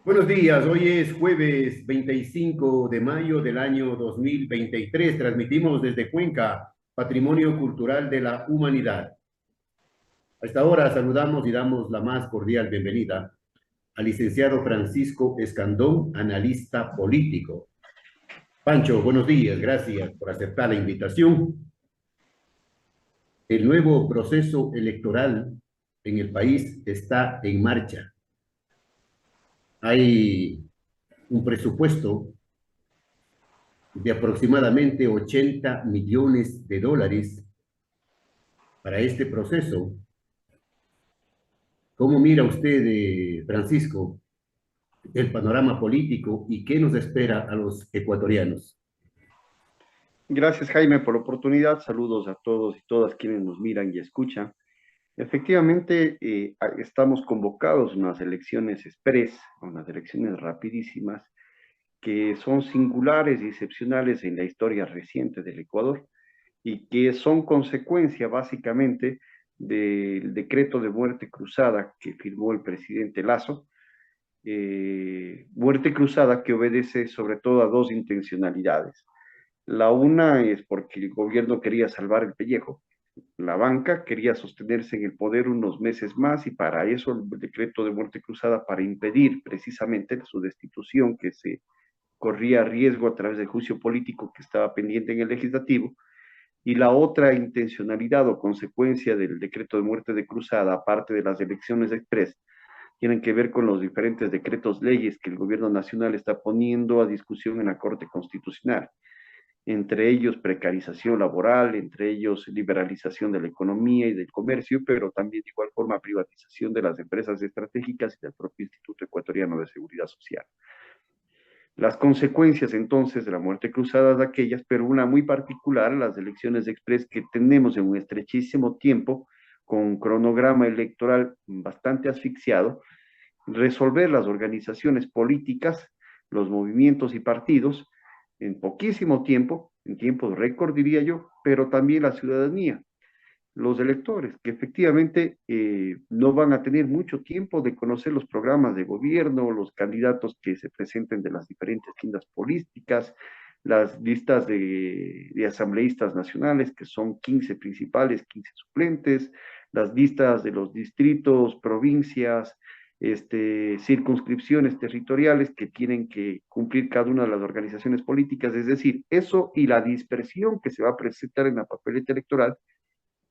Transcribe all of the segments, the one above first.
Buenos días, hoy es jueves 25 de mayo del año 2023. Transmitimos desde Cuenca, Patrimonio Cultural de la Humanidad. A esta hora saludamos y damos la más cordial bienvenida al licenciado Francisco Escandón, analista político. Pancho, buenos días, gracias por aceptar la invitación. El nuevo proceso electoral en el país está en marcha. Hay un presupuesto de aproximadamente 80 millones de dólares para este proceso. ¿Cómo mira usted, Francisco, el panorama político y qué nos espera a los ecuatorianos? Gracias, Jaime, por la oportunidad. Saludos a todos y todas quienes nos miran y escuchan. Efectivamente, estamos convocados a unas elecciones express, a unas elecciones rapidísimas, que son singulares y excepcionales en la historia reciente del Ecuador y que son consecuencia básicamente del decreto de muerte cruzada que firmó el presidente Lazo. Muerte cruzada que obedece sobre todo a dos intencionalidades. La una es porque el gobierno quería salvar el pellejo, la banca quería sostenerse en el poder unos meses más y para eso el decreto de muerte cruzada para impedir precisamente su destitución que se corría riesgo a través del juicio político que estaba pendiente en el legislativo. Y la otra intencionalidad o consecuencia del decreto de muerte de cruzada, aparte de las elecciones express, tienen que ver con los diferentes decretos leyes que el gobierno nacional está poniendo a discusión en la Corte Constitucional, entre ellos precarización laboral, entre ellos liberalización de la economía y del comercio, pero también de igual forma privatización de las empresas estratégicas y del propio Instituto Ecuatoriano de Seguridad Social. Las consecuencias entonces de la muerte cruzada de aquellas, pero una muy particular, las elecciones express que tenemos en un estrechísimo tiempo, con un cronograma electoral bastante asfixiado, resolver las organizaciones políticas, los movimientos y partidos en poquísimo tiempo, en tiempos récord diría yo, pero también la ciudadanía, los electores, que efectivamente no van a tener mucho tiempo de conocer los programas de gobierno, los candidatos que se presenten de las diferentes tiendas políticas, las listas de asambleístas nacionales, que son 15 principales, 15 suplentes, las listas de los distritos, provincias, circunscripciones territoriales que tienen que cumplir cada una de las organizaciones políticas, es decir, eso y la dispersión que se va a presentar en la papeleta electoral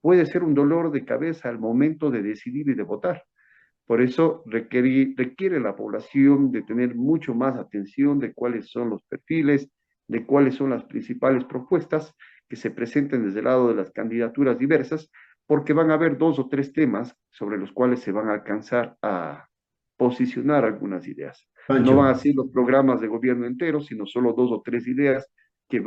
puede ser un dolor de cabeza al momento de decidir y de votar. Por eso requiere la población de tener mucho más atención de cuáles son los perfiles, de cuáles son las principales propuestas que se presenten desde el lado de las candidaturas diversas, porque van a haber dos o tres temas sobre los cuales se van a alcanzar a posicionar algunas ideas. No van a Pancho, ser los programas de gobierno enteros, sino solo dos o tres ideas que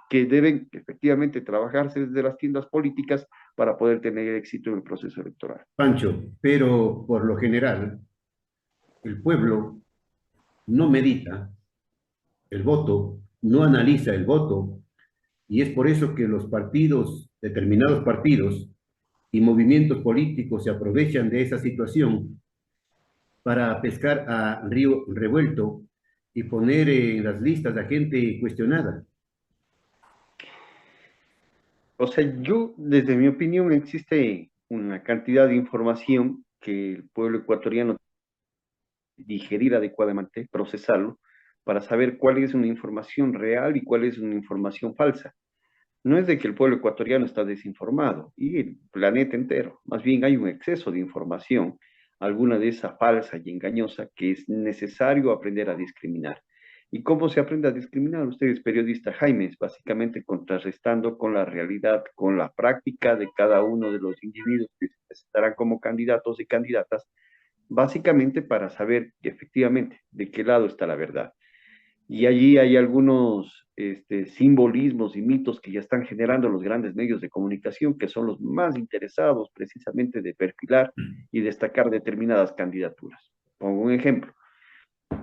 que deben efectivamente trabajarse desde las tiendas políticas para poder tener éxito en el proceso electoral. Pancho, pero por lo general el pueblo no medita el voto, no analiza el voto, y es por eso que los partidos, determinados partidos y movimientos políticos se aprovechan de esa situación para pescar a río revuelto y poner en las listas a gente cuestionada. O sea, yo, desde mi opinión, existe una cantidad de información que el pueblo ecuatoriano digerir adecuadamente, procesarlo, para saber cuál es una información real y cuál es una información falsa. No es de que el pueblo ecuatoriano está desinformado y el planeta entero, más bien hay un exceso de información, alguna de esa falsa y engañosa que es necesario aprender a discriminar. ¿Y cómo se aprende a discriminar? Usted es periodista, Jaime, es básicamente contrarrestando con la realidad, con la práctica de cada uno de los individuos que se presentarán como candidatos y candidatas, básicamente para saber efectivamente de qué lado está la verdad. Y allí hay algunos simbolismos y mitos que ya están generando los grandes medios de comunicación, que son los más interesados precisamente de perfilar y destacar determinadas candidaturas. Pongo un ejemplo.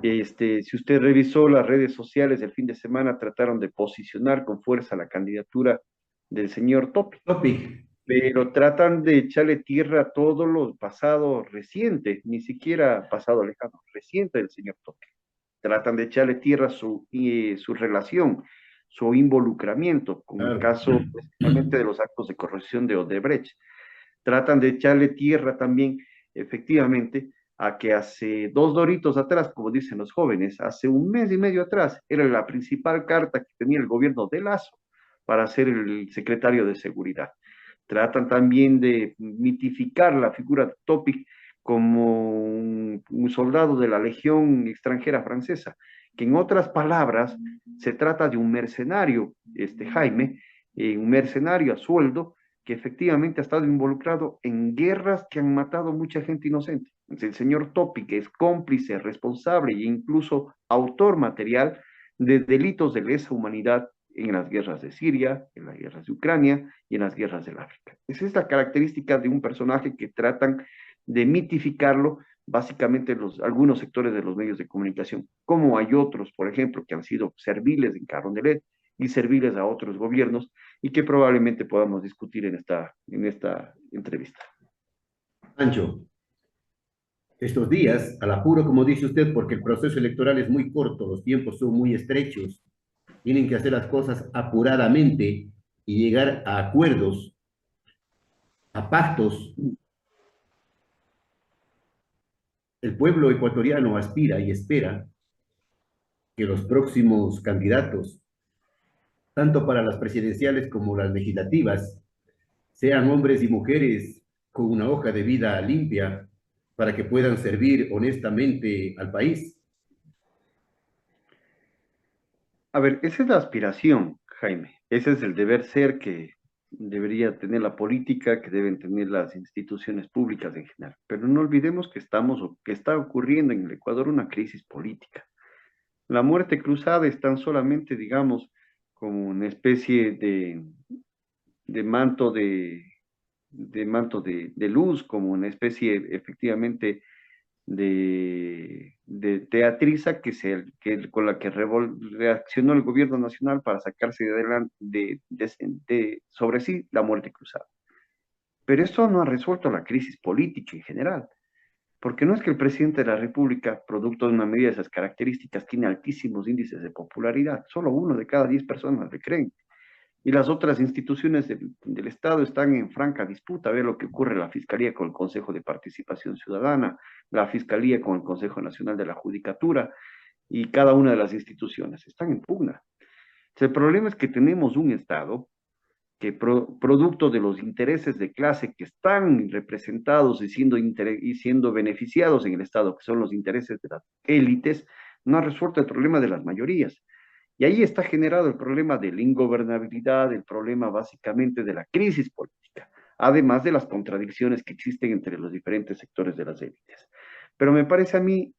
Si usted revisó las redes sociales el fin de semana, trataron de posicionar con fuerza la candidatura del señor Topi. Topic, pero tratan de echarle tierra a todo lo pasado reciente, ni siquiera pasado lejano, reciente del señor Toque. Tratan de echarle tierra su relación, su involucramiento con el Claro. caso precisamente de los actos de corrupción de Odebrecht. Tratan de echarle tierra también, efectivamente, a que hace dos doritos atrás, como dicen los jóvenes, hace un mes y medio atrás, era la principal carta que tenía el gobierno de Lazo para ser el secretario de Seguridad. Tratan también de mitificar la figura de Topic como un soldado de la Legión extranjera francesa, que en otras palabras se trata de un mercenario, Jaime, un mercenario a sueldo que efectivamente ha estado involucrado en guerras que han matado mucha gente inocente. El señor Topic es cómplice, responsable e incluso autor material de delitos de lesa humanidad en las guerras de Siria, en las guerras de Ucrania y en las guerras del África. Esa es la característica de un personaje que tratan de mitificarlo básicamente algunos sectores de los medios de comunicación, como hay otros, por ejemplo, que han sido serviles en Carondelet y serviles a otros gobiernos y que probablemente podamos discutir en esta entrevista. Ancho, estos días, al apuro, como dice usted, porque el proceso electoral es muy corto, los tiempos son muy estrechos, tienen que hacer las cosas apuradamente y llegar a acuerdos, a pactos. El pueblo ecuatoriano aspira y espera que los próximos candidatos, tanto para las presidenciales como las legislativas, sean hombres y mujeres con una hoja de vida limpia para que puedan servir honestamente al país. A ver, esa es la aspiración, Jaime. Ese es el deber ser que debería tener la política, que deben tener las instituciones públicas en general. Pero no olvidemos que que está ocurriendo en el Ecuador una crisis política. La muerte cruzada es tan solamente, digamos, como una especie de manto de luz, como una especie efectivamente de teatriza con la que reaccionó el gobierno nacional para sacarse de adelante sobre sí la muerte cruzada. Pero esto no ha resuelto la crisis política en general, porque no es que el presidente de la República, producto de una medida de esas características, tiene altísimos índices de popularidad, solo uno de cada 10 personas le creen y las otras instituciones del Estado están en franca disputa. A ver lo que ocurre en la Fiscalía con el Consejo de Participación Ciudadana, la Fiscalía con el Consejo Nacional de la Judicatura y cada una de las instituciones están en pugna. El problema es que tenemos un Estado que producto de los intereses de clase que están representados y siendo beneficiados en el Estado, que son los intereses de las élites, no ha resuelto el problema de las mayorías. Y ahí está generado el problema de la ingobernabilidad, el problema básicamente de la crisis política, además de las contradicciones que existen entre los diferentes sectores de las élites. Pero me parece a mí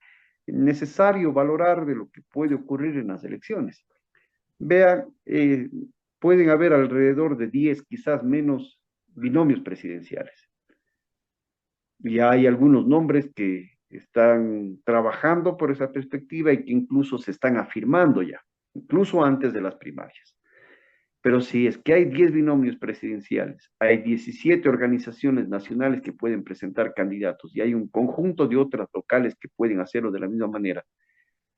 necesario valorar de lo que puede ocurrir en las elecciones. Vean, pueden haber alrededor de 10, quizás menos, binomios presidenciales. Y hay algunos nombres que están trabajando por esa perspectiva y que incluso se están afirmando ya, incluso antes de las primarias. Pero si es que hay 10 binomios presidenciales, hay 17 organizaciones nacionales que pueden presentar candidatos y hay un conjunto de otras locales que pueden hacerlo de la misma manera,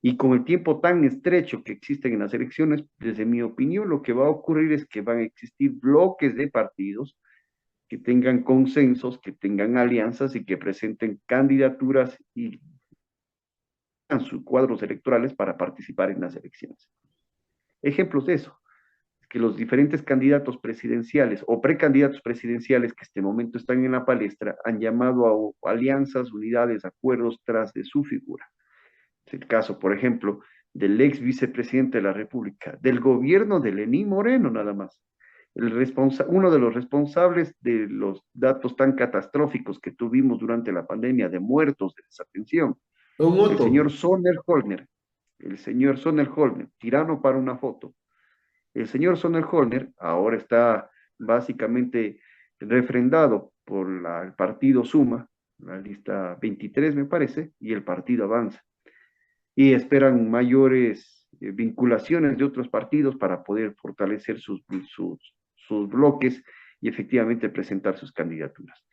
y con el tiempo tan estrecho que existen en las elecciones, desde mi opinión, lo que va a ocurrir es que van a existir bloques de partidos que tengan consensos, que tengan alianzas y que presenten candidaturas y sus cuadros electorales para participar en las elecciones. Ejemplos de eso, que los diferentes candidatos presidenciales o precandidatos presidenciales que este momento están en la palestra han llamado a alianzas, unidades, acuerdos tras de su figura. Es el caso, por ejemplo, del ex vicepresidente de la República, del gobierno de Lenín Moreno nada más. Uno de los responsables de los datos tan catastróficos que tuvimos durante la pandemia de muertos, de desatención, Don el Otto, señor Sonner-Holner, tirano para una foto. El señor Sonner-Holner ahora está básicamente refrendado por el partido Suma, la lista 23 me parece, y el partido Avanza y esperan mayores vinculaciones de otros partidos para poder fortalecer sus bloques y efectivamente presentar sus candidaturas.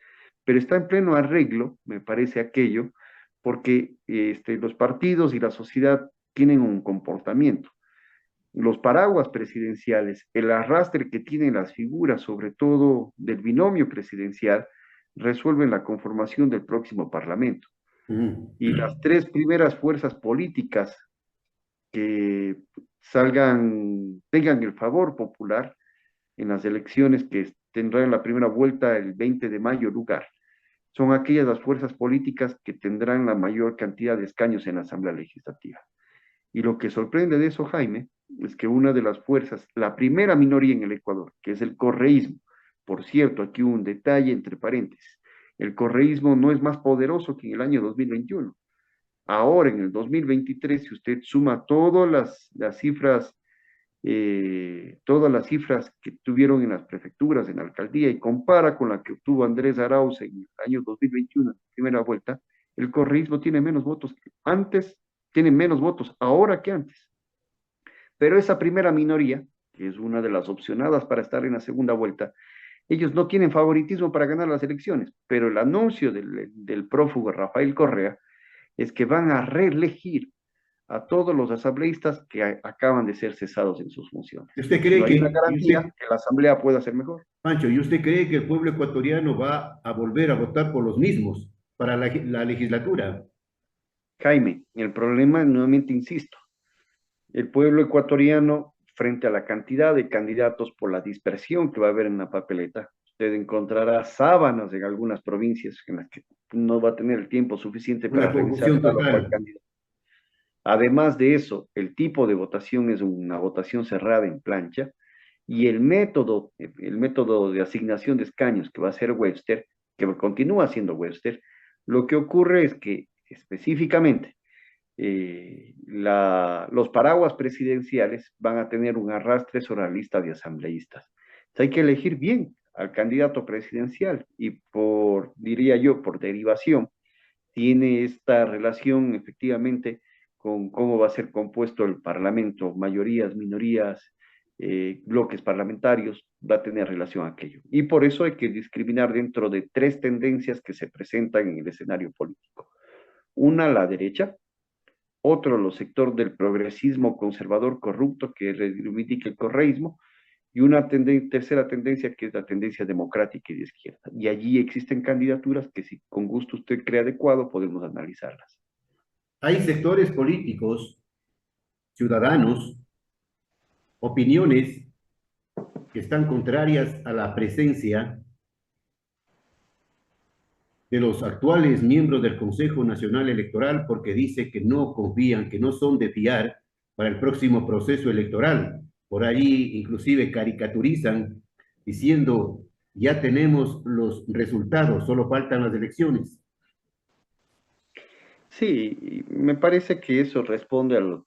Pero está en pleno arreglo, me parece aquello, porque los partidos y la sociedad tienen un comportamiento. Los paraguas presidenciales, el arrastre que tienen las figuras, sobre todo del binomio presidencial, resuelven la conformación del próximo Parlamento. Y las tres primeras fuerzas políticas que tengan el favor popular en las elecciones que tendrán la primera vuelta el 20 de mayo lugar. Son aquellas las fuerzas políticas que tendrán la mayor cantidad de escaños en la Asamblea Legislativa. Y lo que sorprende de eso, Jaime, es que una de las fuerzas, la primera minoría en el Ecuador, que es el correísmo, por cierto, aquí un detalle entre paréntesis, el correísmo no es más poderoso que en el año 2021. Ahora, en el 2023, si usted suma todas las cifras que tuvieron en las prefecturas, en la alcaldía, y compara con la que obtuvo Andrés Arauz en el año 2021, en la primera vuelta, el correísmo tiene menos votos que antes, tiene menos votos ahora que antes. Pero esa primera minoría, que es una de las opcionadas para estar en la segunda vuelta, ellos no tienen favoritismo para ganar las elecciones, pero el anuncio del prófugo Rafael Correa es que van a reelegir a todos los asambleístas que acaban de ser cesados en sus funciones. ¿Usted No cree hay una que, garantía que la asamblea pueda ser mejor. Pancho, y usted cree que el pueblo ecuatoriano va a volver a votar por los mismos para la legislatura? Jaime, el problema, nuevamente insisto, el pueblo ecuatoriano, frente a la cantidad de candidatos por la dispersión que va a haber en la papeleta, usted encontrará sábanas en algunas provincias en las que no va a tener el tiempo suficiente Una para revisar confusión tal o cual total. candidato. Además de eso, el tipo de votación es una votación cerrada en plancha y el método de asignación de escaños que va a ser Webster, que continúa siendo Webster, lo que ocurre es que específicamente los paraguas presidenciales van a tener un arrastre sobre la lista de asambleístas. Entonces hay que elegir bien al candidato presidencial y diría yo, por derivación, tiene esta relación efectivamente con cómo va a ser compuesto el Parlamento, mayorías, minorías, bloques parlamentarios, va a tener relación a aquello. Y por eso hay que discriminar dentro de tres tendencias que se presentan en el escenario político. Una, la derecha; otro, los sectores del progresismo conservador corrupto que reivindica el correísmo; y una tercera tendencia que es la tendencia democrática y de izquierda. Y allí existen candidaturas que si con gusto usted cree adecuado, podemos analizarlas. Hay sectores políticos, ciudadanos, opiniones que están contrarias a la presencia de los actuales miembros del Consejo Nacional Electoral porque dice que no confían, que no son de fiar para el próximo proceso electoral. Por ahí inclusive caricaturizan diciendo, ya tenemos los resultados, solo faltan las elecciones. Sí, me parece que eso responde a los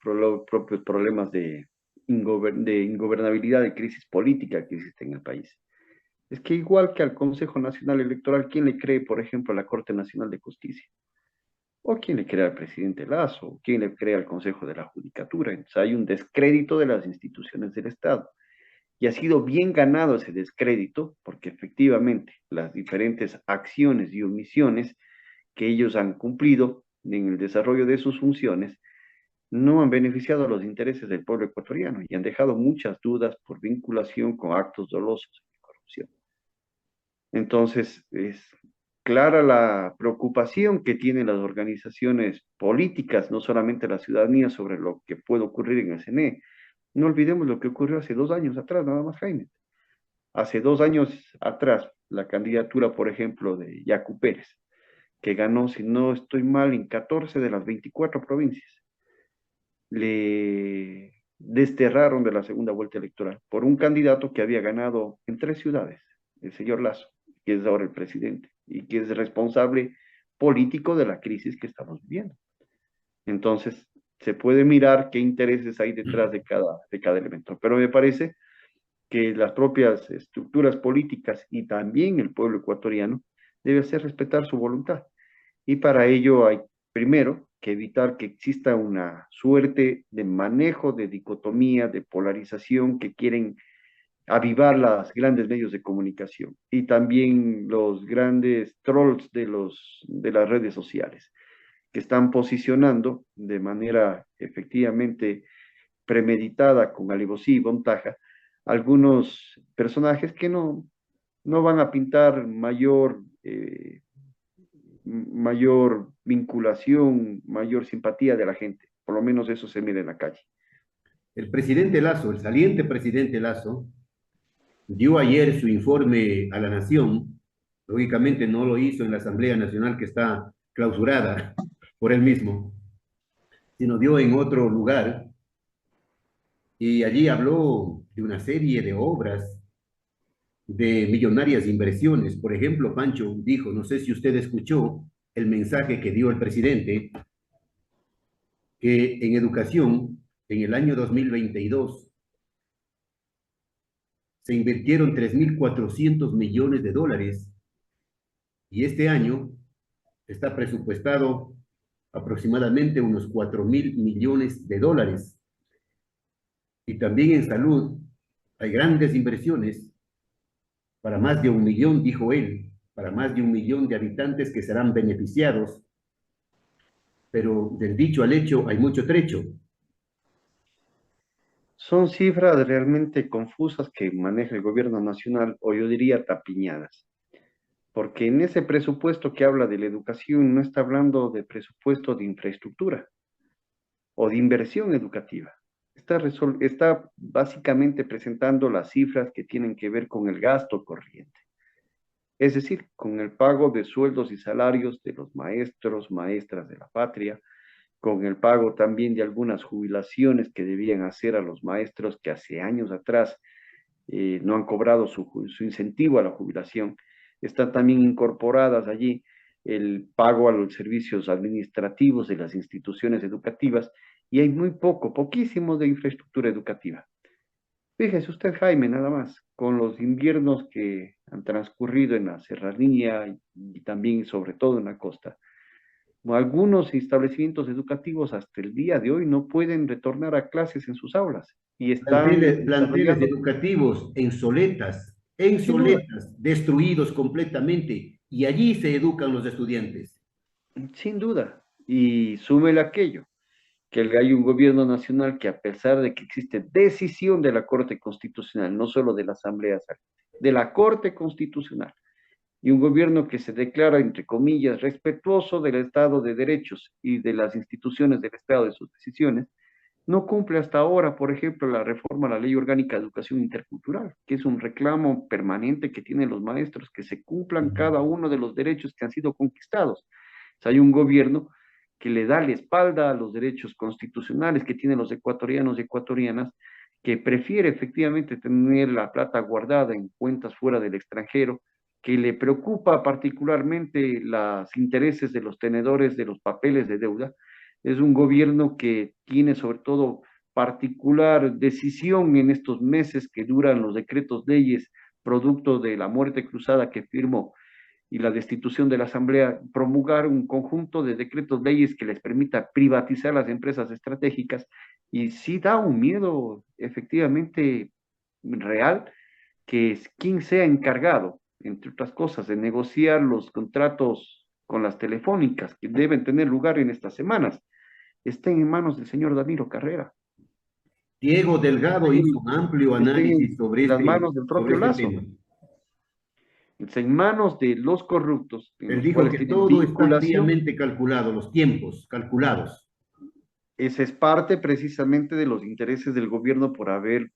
propios problemas de ingobernabilidad y crisis política que existe en el país. Es que igual que al Consejo Nacional Electoral, ¿quién le cree, por ejemplo, a la Corte Nacional de Justicia? ¿O quién le cree al presidente Lazo? ¿O quién le cree al Consejo de la Judicatura? Entonces hay un descrédito de las instituciones del Estado. Y ha sido bien ganado ese descrédito porque efectivamente las diferentes acciones y omisiones que ellos han cumplido en el desarrollo de sus funciones no han beneficiado a los intereses del pueblo ecuatoriano y han dejado muchas dudas por vinculación con actos dolosos de corrupción. Entonces, es clara la preocupación que tienen las organizaciones políticas, no solamente la ciudadanía, sobre lo que puede ocurrir en el CNE. No olvidemos lo que ocurrió hace 2 años atrás, nada más, Jaime. Hace 2 años atrás, la candidatura, por ejemplo, de Yacu Pérez, que ganó, si no estoy mal, en 14 de las 24 provincias. Le desterraron de la segunda vuelta electoral por un candidato que había ganado en 3 ciudades, el señor Lazo, que es ahora el presidente y que es responsable político de la crisis que estamos viviendo. Entonces, se puede mirar qué intereses hay detrás de cada elemento, pero me parece que las propias estructuras políticas y también el pueblo ecuatoriano debe hacer respetar su voluntad. Y para ello hay, primero, que evitar que exista una suerte de manejo de dicotomía, de polarización que quieren avivar las grandes medios de comunicación y también los grandes trolls de las redes sociales, que están posicionando de manera efectivamente premeditada, con alevosía y montaje, algunos personajes que no van a pintar mayor vinculación, mayor simpatía de la gente. Por lo menos eso se mira en la calle. El presidente Lazo, el saliente presidente Lazo, dio ayer su informe a la Nación. Lógicamente no lo hizo en la Asamblea Nacional que está clausurada por él mismo, sino dio en otro lugar y allí habló de una serie de obras de millonarias inversiones. Por ejemplo, Pancho dijo, no sé si usted escuchó el mensaje que dio el presidente, que en educación, en el año 2022, se invirtieron 3.400 millones de dólares y este año está presupuestado aproximadamente unos 4.000 millones de dólares. Y también en salud hay grandes inversiones para más de 1 millón, dijo él, para más de 1 millón de habitantes que serán beneficiados, pero del dicho al hecho hay mucho trecho. Son cifras realmente confusas que maneja el gobierno nacional, o yo diría tapiñadas, porque en ese presupuesto que habla de la educación no está hablando de presupuesto de infraestructura o de inversión educativa. Está básicamente presentando las cifras que tienen que ver con el gasto corriente, es decir, con el pago de sueldos y salarios de los maestros, maestras de la patria, con el pago también de algunas jubilaciones que debían hacer a los maestros que hace años atrás no han cobrado su incentivo a la jubilación. Están también incorporadas allí el pago a los servicios administrativos de las instituciones educativas y hay muy poquísimo de infraestructura educativa. Fíjese usted, Jaime, nada más, con los inviernos que han transcurrido en la serranía y también, sobre todo, en la costa, algunos establecimientos educativos hasta el día de hoy no pueden retornar a clases en sus aulas y están Planteles desarrollando, educativos en sin duda, soletas, destruidos completamente, y allí se educan los estudiantes. sin duda, y súmele aquello, que hay un gobierno nacional que a pesar de que existe decisión de la Corte Constitucional, no solo de la Asamblea, de la Corte Constitucional, y un gobierno que se declara, entre comillas, respetuoso del Estado de Derechos y de las instituciones del Estado de sus decisiones, no cumple hasta ahora, por ejemplo, la reforma a la Ley Orgánica de Educación Intercultural, que es un reclamo permanente que tienen los maestros, que se cumplan cada uno de los derechos que han sido conquistados. O sea, hay un gobierno que le da la espalda a los derechos constitucionales que tienen los ecuatorianos y ecuatorianas, que prefiere efectivamente tener la plata guardada en cuentas fuera del extranjero, que le preocupa particularmente los intereses de los tenedores de los papeles de deuda. Es un gobierno que tiene sobre todo particular decisión en estos meses que duran los decretos leyes producto de la muerte cruzada que firmó y la destitución de la Asamblea, promulgar un conjunto de decretos leyes que les permita privatizar las empresas estratégicas y sí da un miedo efectivamente real que es quien sea encargado, entre otras cosas, de negociar los contratos con las telefónicas que deben tener lugar en estas semanas, estén en manos del señor Danilo Carrera, Diego Delgado hizo un amplio estén análisis en las manos del sobre propio este Lazo, tema. estén en manos de los corruptos, en Él los dijo cuales que tienen todo está vinculación. fríamente calculado, los tiempos calculados. Esa es parte precisamente de los intereses del gobierno por haber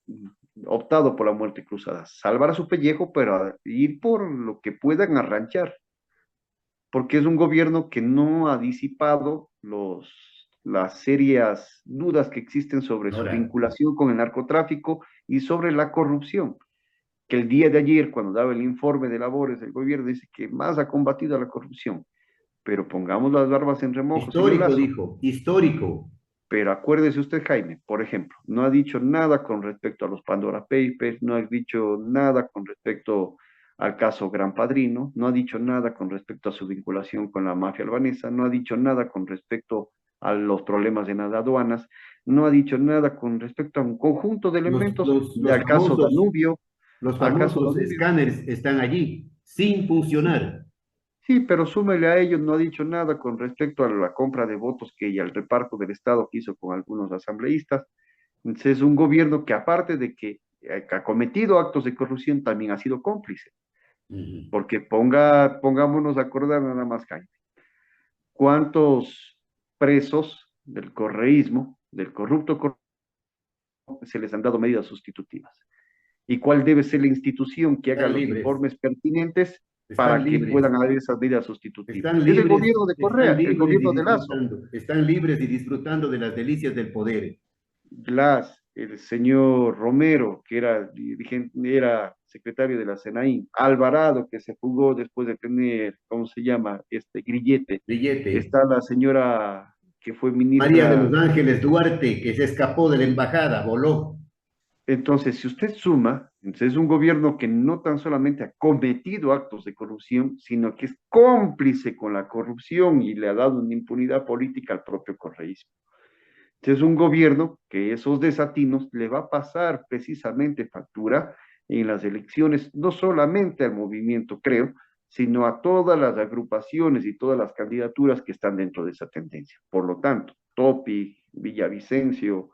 optado por la muerte cruzada, salvar a su pellejo, pero ir por lo que puedan arranchar, porque es un gobierno que no ha disipado las serias dudas que existen sobre su Ahora, vinculación con el narcotráfico y sobre la corrupción, que el día de ayer, cuando daba el informe de labores del gobierno, dice que más ha combatido a la corrupción. Pero pongamos las barbas en remojo, señor histórico, Lazo. dijo, histórico. Pero acuérdese usted, Jaime, por ejemplo, no ha dicho nada con respecto a los Pandora Papers, no ha dicho nada con respecto al caso Gran Padrino, no ha dicho nada con respecto a su vinculación con la mafia albanesa, no ha dicho nada con respecto a los problemas en las aduanas, no ha dicho nada con respecto a un conjunto de elementos, Los al caso famosos Danubio. Los ¿Acaso famosos no debe? escáneres están allí, sin funcionar. Sí, pero súmele a ello, no ha dicho nada con respecto a la compra de votos y al reparto del Estado que hizo con algunos asambleístas. Entonces, es un gobierno que aparte de que ha cometido actos de corrupción, también ha sido cómplice. Ujú. Porque pongámonos a acordar nada más, Jaime, ¿cuántos presos del correísmo, del corrupto se les han dado medidas sustitutivas? ¿Y cuál debe ser la institución que haga Están los libres, informes pertinentes están para que libres, puedan haber esas medidas sustitutivas? están Es el libres, gobierno de Correa, el y gobierno de Lazo. disfrutando, están libres y disfrutando de las delicias del poder. Glass, el señor Romero, que era dirigente, era secretario de la SENAÍN, Alvarado, que se fugó después de tener, ¿cómo se llama? Este grillete. Billete. Está la señora que fue María de ministra. los Ángeles Duarte, que se escapó de la embajada, voló. Entonces, si usted suma, entonces es un gobierno que no tan solamente ha cometido actos de corrupción, sino que es cómplice con la corrupción y le ha dado una impunidad política al propio correísmo. Es un gobierno que esos desatinos le va a pasar precisamente factura en las elecciones, no solamente al movimiento, creo, sino a todas las agrupaciones y todas las candidaturas que están dentro de esa tendencia. Por lo tanto, Topi, Villavicencio,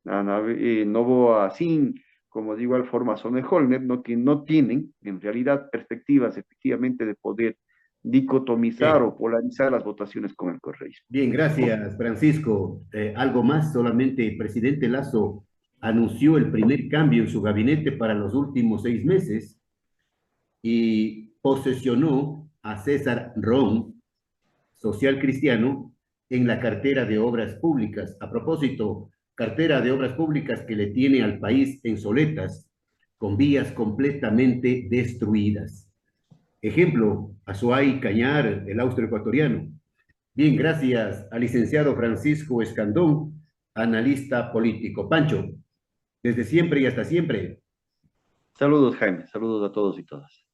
Novoa Sin, como de igual forma Sonne Holner, no tienen en realidad perspectivas efectivamente de poder dicotomizar Bien, o polarizar las votaciones con el correísmo. bien, gracias, Francisco. Algo más, solamente el presidente Lazo anunció el primer cambio en su gabinete para los últimos 6 meses y posesionó a César Ron, social cristiano, en la cartera de obras públicas. A propósito, cartera de obras públicas que le tiene al país en soletas, con vías completamente destruidas. Ejemplo, Azuay Cañar, el austroecuatoriano. Bien, gracias al licenciado Francisco Escandón, analista político. Pancho, desde siempre y hasta siempre. Saludos, Jaime. Saludos a todos y todas.